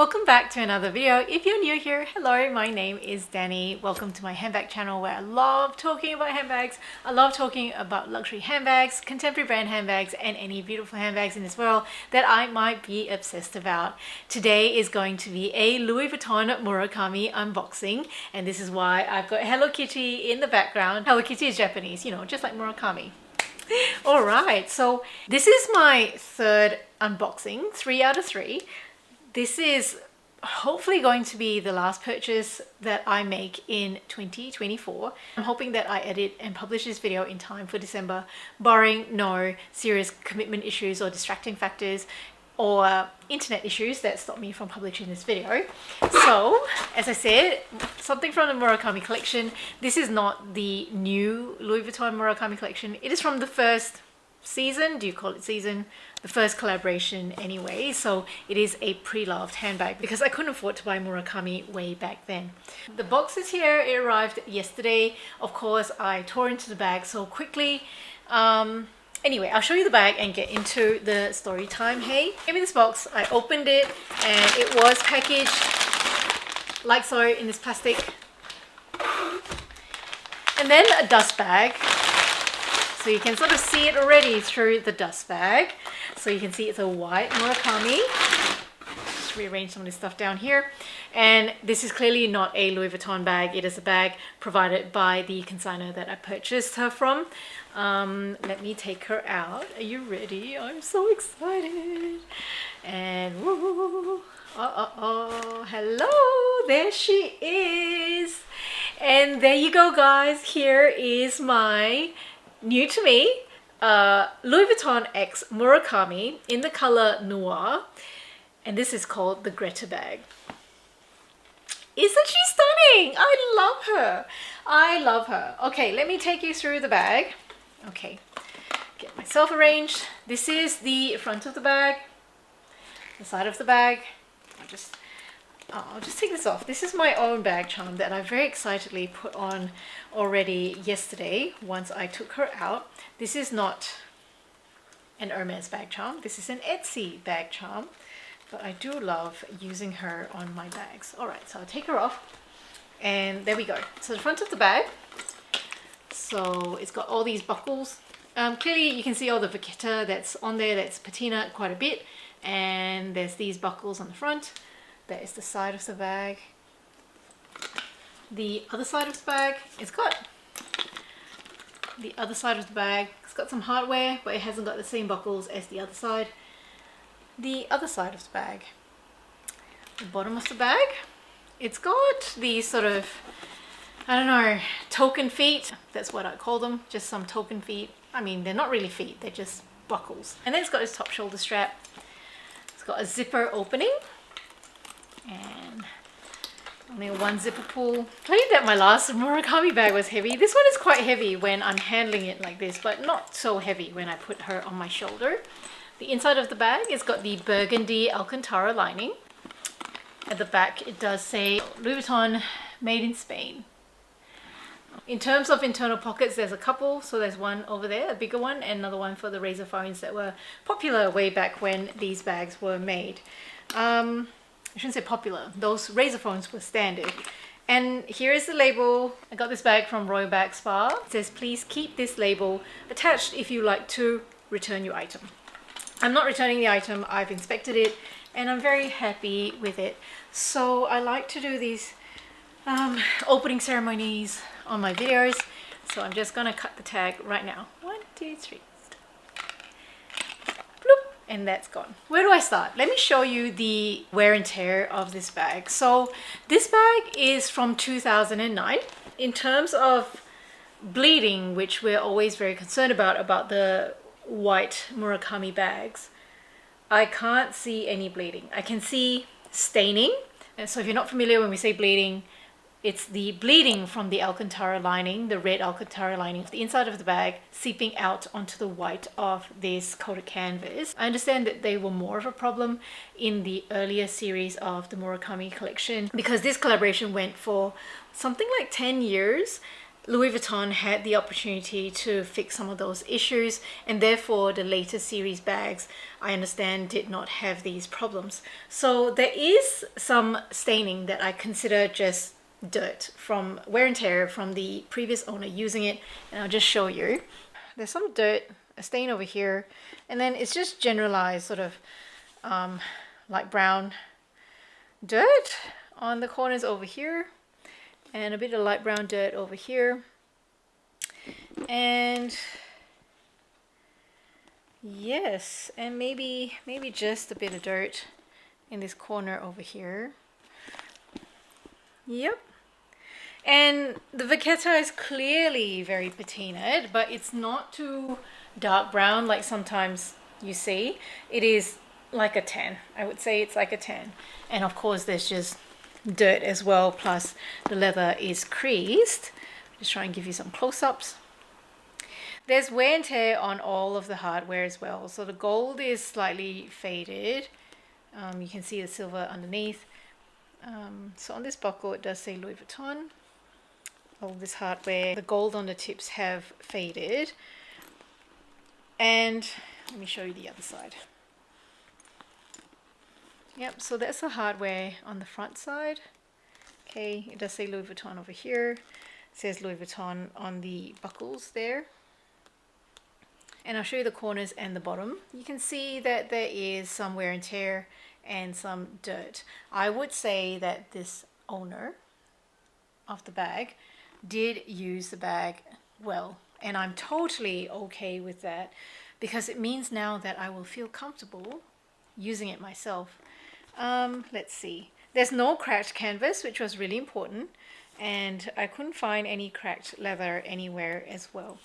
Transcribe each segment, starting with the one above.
Welcome back to another video. If you're new here, hello, my name is Dani. Welcome to my handbag channel where I love talking about handbags. I love talking about luxury handbags, contemporary brand handbags, and any beautiful handbags in this world that I might be obsessed about. Today is going to be a Louis Vuitton Murakami unboxing, and this is why I've got Hello Kitty in the background. Hello Kitty is Japanese, you know, just like Murakami. Alright, so this is my third unboxing, 3 out of 3. This is hopefully going to be the last purchase that I make in 2024. I'm hoping that I edit and publish this video in time for December, barring no serious commitment issues or distracting factors or internet issues that stop me from publishing this video. So, as I said, something from the Murakami collection. This is not the new Louis Vuitton Murakami collection. It is from the first season. Do you call it season? The first collaboration anyway. So it is a pre-loved handbag because I couldn't afford to buy Murakami way back then. The box is here. It arrived yesterday. Of course, I tore into the bag so quickly. Anyway, I'll show you the bag and get into the story time. Hey, gave me this box. I opened it and it was packaged like so in this plastic. And then a dust bag. So you can sort of see it already through the dust bag. So you can see it's a white Murakami. Just rearrange some of this stuff down here. And this is clearly not a Louis Vuitton bag. It is a bag provided by the consignor that I purchased her from. Let me take her out. Are you ready? I'm so excited. And whoa, hello, there she is. And there you go, guys. Here is my new to me Louis Vuitton X Murakami in the color Noir, and this is called the Greta bag. Isn't she stunning? I love her. I love her. Okay, let me take you through the bag. Okay, get myself arranged. This is the front of the bag, the side of the bag. I'll just take this off. This is my own bag charm that I very excitedly put on already yesterday once I took her out. This is not an Hermes bag charm. This is an Etsy bag charm, but I do love using her on my bags. Alright, so I'll take her off and there we go. So the front of the bag. So it's got all these buckles. Clearly you can see all the vachetta that's on there. That's patina quite a bit. And there's these buckles on the front. That is the side of the bag. The other side of the bag, it's got some hardware, but it hasn't got the same buckles as the other side. The other side of the bag, the bottom of the bag, it's got these sort of, I don't know, token feet. That's what I call them, just some token feet. I mean, they're not really feet, they're just buckles. And then it's got this top shoulder strap. It's got a zipper opening. And only a one zipper pull. I told you that my last Murakami bag was heavy. This one is quite heavy when I'm handling it like this, but not so heavy when I put her on my shoulder. The inside of the bag has got the burgundy Alcantara lining. At the back it does say Louis Vuitton made in Spain. In terms of internal pockets, there's a couple. So there's one over there, a bigger one, and another one for the razor phones that were popular way back when these bags were made. I shouldn't say popular, those razor phones were standard. And here is the label. I got this bag from Royal Bag Spa. It says, please keep this label attached if you like to return your item. I'm not returning the item, I've inspected it and I'm very happy with it. So I like to do these opening ceremonies on my videos. So I'm just gonna cut the tag right now. 1, 2, 3. And that's gone. Where do I start? Let me show you the wear and tear of this bag. So this bag is from 2009. In terms of bleeding, which we're always very concerned about the white Murakami bags, I can't see any bleeding. I can see staining. And so if you're not familiar, when we say bleeding, it's the bleeding from the Alcantara lining, the red Alcantara lining of the inside of the bag seeping out onto the white of this coated canvas. I understand that they were more of a problem in the earlier series of the Murakami collection because this collaboration went for something like 10 years Louis Vuitton had the opportunity to fix some of those issues, and therefore the later series bags, I understand, did not have these problems. So there is some staining that I consider just dirt from wear and tear from the previous owner using it, and I'll just show you. There's some dirt, a stain over here, and then it's just generalized sort of light brown dirt on the corners over here, and a bit of light brown dirt over here, and yes, and maybe just a bit of dirt in this corner over here. Yep. And the vachetta is clearly very patinaed, but it's not too dark brown like sometimes you see. It is like a 10. I would say it's like a 10. And of course there's just dirt as well, plus the leather is creased. Just try and give you some close-ups. There's wear and tear on all of the hardware as well. So the gold is slightly faded. You can see the silver underneath. So on this buckle it does say Louis Vuitton. All this hardware, the gold on the tips have faded. And let me show you the other side. Yep, so that's the hardware on the front side. Okay, it does say Louis Vuitton over here. It says Louis Vuitton on the buckles there. And I'll show you the corners and the bottom. You can see that there is some wear and tear and some dirt. I would say that this owner of the bag did use the bag well, and I'm totally okay with that, because it means now that I will feel comfortable using it myself. Let's see, there's no cracked canvas, which was really important, and I couldn't find any cracked leather anywhere as well.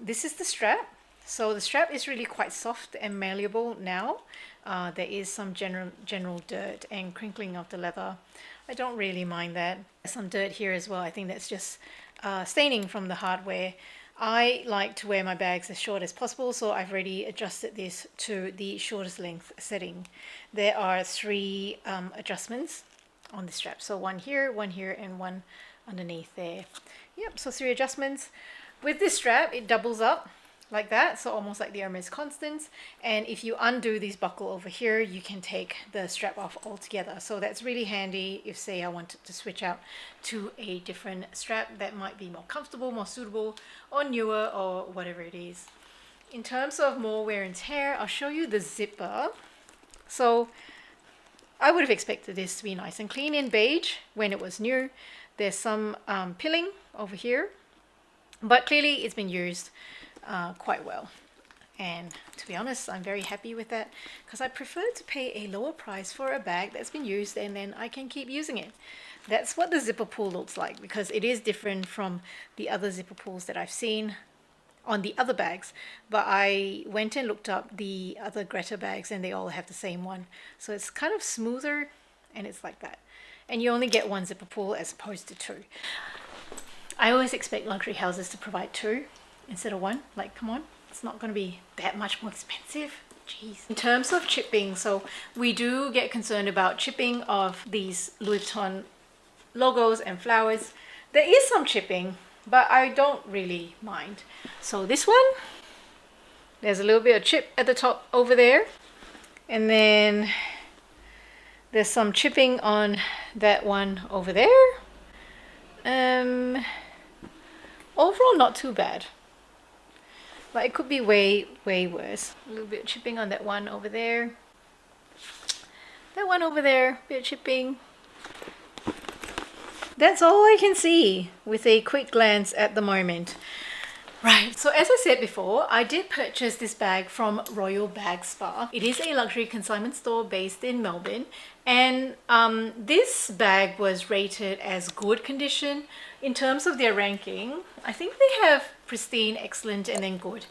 This is the strap. So the strap is really quite soft and malleable now. There is some general dirt and crinkling of the leather. I don't really mind that. There's some dirt here as well. I think that's just staining from the hardware. I like to wear my bags as short as possible, so I've already adjusted this to the shortest length setting. There are 3 adjustments on the strap. So one here, and one underneath there. Yep, so 3 adjustments. With this strap, it doubles up like that, so almost like the Hermes Constance. And if you undo this buckle over here, you can take the strap off altogether. So that's really handy if, say, I wanted to switch out to a different strap that might be more comfortable, more suitable, or newer, or whatever it is. In terms of more wear and tear, I'll show you the zipper. So I would have expected this to be nice and clean in beige when it was new. There's some pilling over here, but clearly it's been used quite well, and to be honest, I'm very happy with that, because I prefer to pay a lower price for a bag that's been used and then I can keep using it. That's what the zipper pull looks like, because it is different from the other zipper pulls that I've seen on the other bags, but I went and looked up the other Greta bags and they all have the same one. So it's kind of smoother, and it's like that, and you only get 1 zipper pull as opposed to 2. I always expect luxury houses to provide 2 instead of 1. Like, come on, it's not going to be that much more expensive. Jeez. In terms of chipping, so we do get concerned about chipping of these Louis Vuitton logos and flowers. There is some chipping, but I don't really mind. So this one, there's a little bit of chip at the top over there, and then there's some chipping on that one over there. Overall not too bad, but it could be way worse. A little bit of chipping on that one over there, that one over there, bit of chipping. That's all I can see with a quick glance at the moment. Right, so as I said before, I did purchase this bag from Royal Bag Spa. It is a luxury consignment store based in Melbourne, and this bag was rated as good condition. In terms of their ranking, I think they have pristine, excellent, and then good.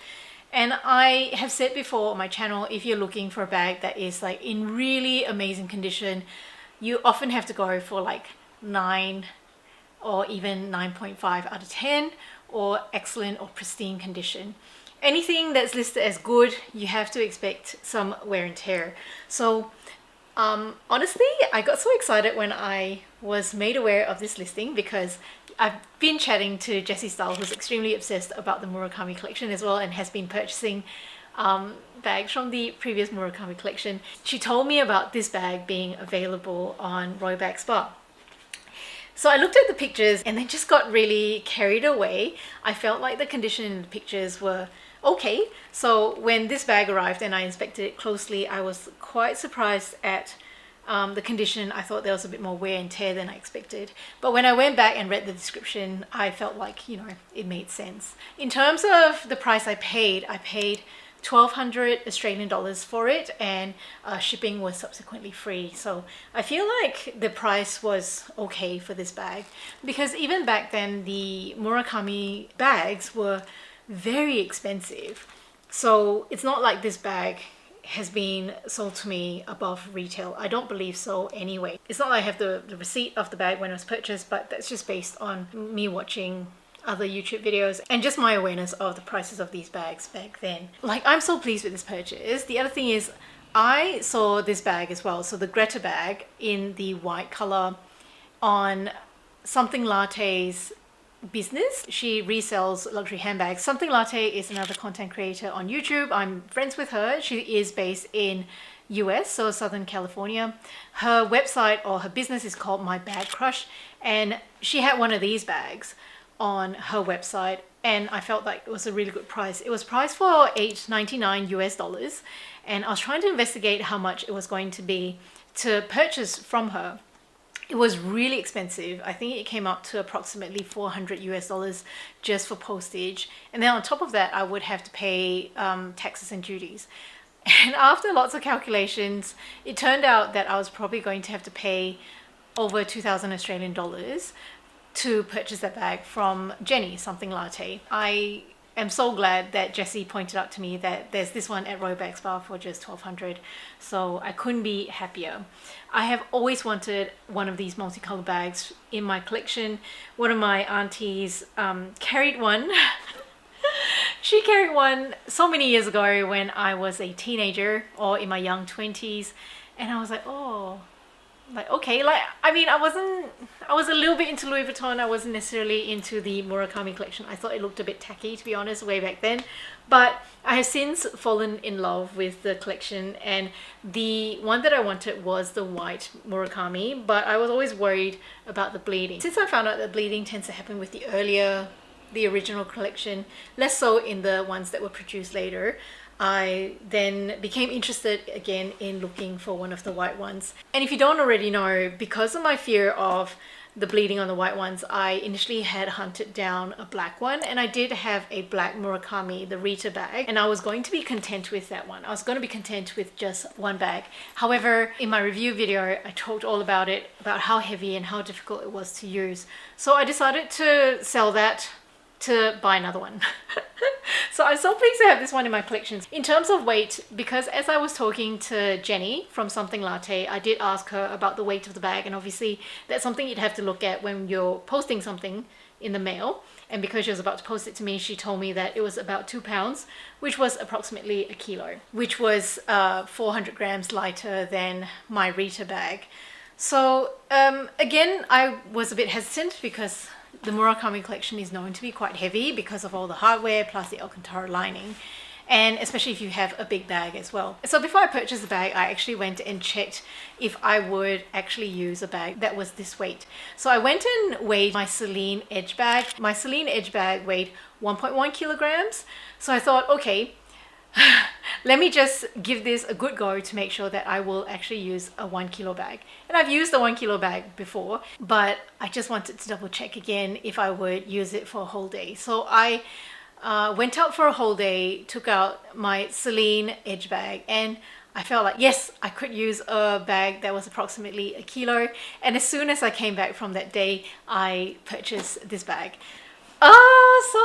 And I have said before on my channel, if you're looking for a bag that is like in really amazing condition, you often have to go for like 9 or even 9.5 out of 10, or excellent or pristine condition. Anything that's listed as good, you have to expect some wear and tear. So Honestly, I got so excited when I was made aware of this listing because I've been chatting to Jessie Style, who's extremely obsessed about the Murakami collection as well and has been purchasing bags from the previous Murakami collection. She told me about this bag being available on Roy Bag Spa. So I looked at the pictures and then just got really carried away. I felt like the condition in the pictures were okay. So when this bag arrived and I inspected it closely, I was quite surprised at the condition. I thought there was a bit more wear and tear than I expected. But when I went back and read the description, I felt like, you know, it made sense. In terms of the price I paid 1,200 Australian dollars for it, and shipping was subsequently free. So I feel like the price was okay for this bag, because even back then the Murakami bags were very expensive. So it's not like this bag has been sold to me above retail. I don't believe so anyway. It's not like I have the receipt of the bag when it was purchased, but that's just based on me watching other YouTube videos and just my awareness of the prices of these bags back then. Like, I'm so pleased with this purchase. The other thing is I saw this bag as well, so the Greta bag in the white color on Something Latte's business. She resells luxury handbags. Something Latte is another content creator on YouTube. I'm friends with her. She is based in US, so Southern California. Her website or her business is called My Bag Crush, and she had one of these bags on her website, and I felt like it was a really good price. It was priced for $8.99 US, and I was trying to investigate how much it was going to be to purchase from her. It was really expensive. I think it came up to approximately $400 US just for postage, and then on top of that I would have to pay taxes and duties. And after lots of calculations, it turned out that I was probably going to have to pay over 2,000 Australian dollars to purchase that bag from Jenny, Something Latte. I am so glad that Jessie pointed out to me that there's this one at Royal Bag Spa for just 1,200, so I couldn't be happier. I have always wanted one of these multicolour bags in my collection. One of my aunties carried one. She carried one so many years ago when I was a teenager or in my young 20s, and I was like, oh, like, okay, like, I mean, I was a little bit into Louis Vuitton. I wasn't necessarily into the Murakami collection. I thought it looked a bit tacky, to be honest, way back then. But I have since fallen in love with the collection, and the one that I wanted was the white Murakami, but I was always worried about the bleeding. Since I found out that bleeding tends to happen with the original collection, less so in the ones that were produced later, I then became interested again in looking for one of the white ones. And if you don't already know, because of my fear of the bleeding on the white ones, I initially had hunted down a black one, and I did have a black Murakami, the Rita bag, and I was going to be content with that one. I was going to be content with just one bag. However, in my review video, I talked all about it, about how heavy and how difficult it was to use. So I decided to sell that to buy another one. So I'm so pleased to have this one in my collection. In terms of weight, because as I was talking to Jenny from Something Latte, I did ask her about the weight of the bag, and obviously that's something you'd have to look at when you're posting something in the mail. And because she was about to post it to me, she told me that it was about 2 pounds, which was approximately a kilo, which was 400 grams lighter than my Rita bag. So again, I was a bit hesitant because the Murakami collection is known to be quite heavy because of all the hardware plus the Alcantara lining, and especially if you have a big bag as well. So before I purchased the bag, I actually went and checked if I would actually use a bag that was this weight. So I went and weighed my Celine Edge bag. My Celine Edge bag weighed 1.1 kilograms. So I thought, okay, let me just give this a good go to make sure that I will actually use a 1 kilo bag. And I've used a 1 kilo bag before, but I just wanted to double check again if I would use it for a whole day. So I went out for a whole day, took out my Celine Edge bag, and I felt like, yes, I could use a bag that was approximately a kilo. And as soon as I came back from that day, I purchased this bag. Oh, so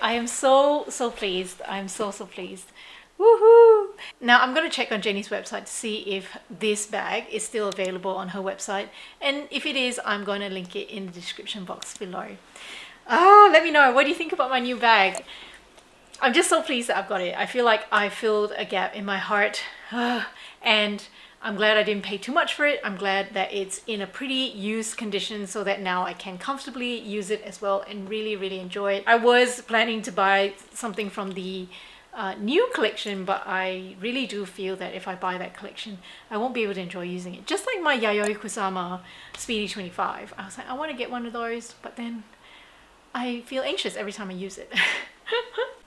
I am so pleased. I'm so pleased. Woohoo! Now I'm going to check on Jenny's website to see if this bag is still available on her website, and if it is, I'm going to link it in the description box below. Let me know, what do you think about my new bag? I'm just so pleased that I've got it. I feel like I filled a gap in my heart, and I'm glad I didn't pay too much for it. I'm glad that it's in a pretty used condition so that now I can comfortably use it as well and really enjoy it. I was planning to buy something from the new collection, but I really do feel that if I buy that collection, I won't be able to enjoy using it. Just like my Yayoi Kusama Speedy 25. I was like, I want to get one of those, but then I feel anxious every time I use it.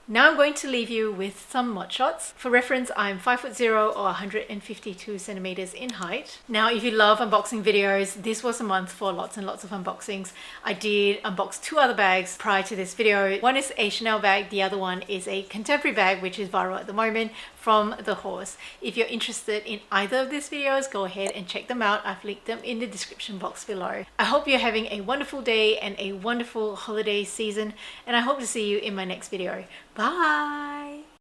Now I'm going to leave you with some mod shots. For reference, I'm 5'0" or 152 centimeters in height. Now, if you love unboxing videos, this was a month for lots and lots of unboxings. I did unbox 2 other bags prior to this video. One is a Chanel bag, the other one is a contemporary bag, which is viral at the moment, from The Horse. If you're interested in either of these videos, go ahead and check them out. I've linked them in the description box below. I hope you're having a wonderful day and a wonderful holiday season, and I hope to see you in my next video. Bye!